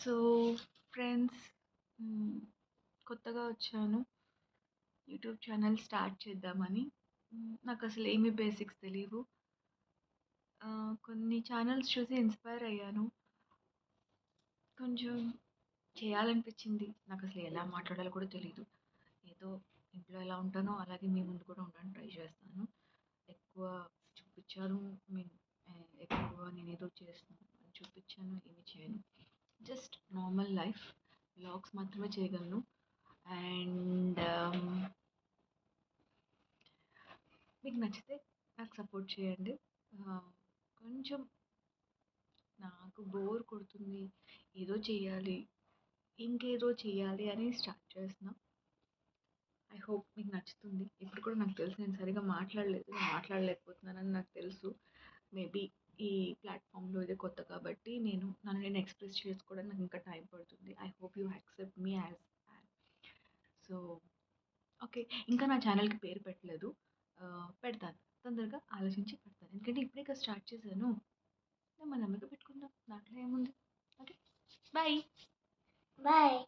So friends, కొత్తగా వచ్చాను. YouTube channel start చేద్దామని. నాకు అసలు ఏమి బేసిక్స్ తెలీవు. కొన్ని ఛానల్స్ చూసి ఇన్స్పైర్ అయ్యాను. కొంచెం చేయాలనిపించింది. నాకు అసలు ఎలా మాట్లాడాలో కూడా తెలీదు. ఏదో ఇంట్లో ఎలా ఉంటానో అలాగే మీ ముందు కూడా ఉండడానికి ట్రై చేస్తాను. ఎక్కువ చూపించాను, మీన్ ఎక్కువ నేనేదో చేస్తున్నాను అని చూపించాను, ఏమి చేయను. జస్ట్ నార్మల్ లైఫ్ వ్లాగ్స్ మాత్రమే చేయగలను. అండ్ మీకు నచ్చితే నాకు సపోర్ట్ చేయండి. కొంచెం నాకు బోర్ కొడుతుంది, ఏదో చెయ్యాలి, ఇంకేదో చెయ్యాలి అని స్టార్ట్ చేసిన. ఐ హోప్ మీకు నచ్చుతుంది. ఇప్పుడు కూడా నాకు తెలుసు నేను సరిగ్గా మాట్లాడలేకపోతున్నానని నాకు తెలుసు. మేబీ ఈ ప్లాట్ఫామ్లో ఇదే కొత్త కాబట్టి నన్ను నేను ఎక్స్ప్రెస్ చేసుకోవడానికి నాకు ఇంకా టైం పడుతుంది. I hope you accept me as. So okay, ఇంకా నా ఛానల్కి పేరు పెట్టలేదు. పెడతాను, తొందరగా ఆలోచించి పెడతాను. ఎందుకంటే ఇప్పుడే కదా స్టార్ట్ చేశాను. మన నమ్మకం పెట్టుకుందాం, దాంట్లో ఏముంది. Okay, bye. బాయ్.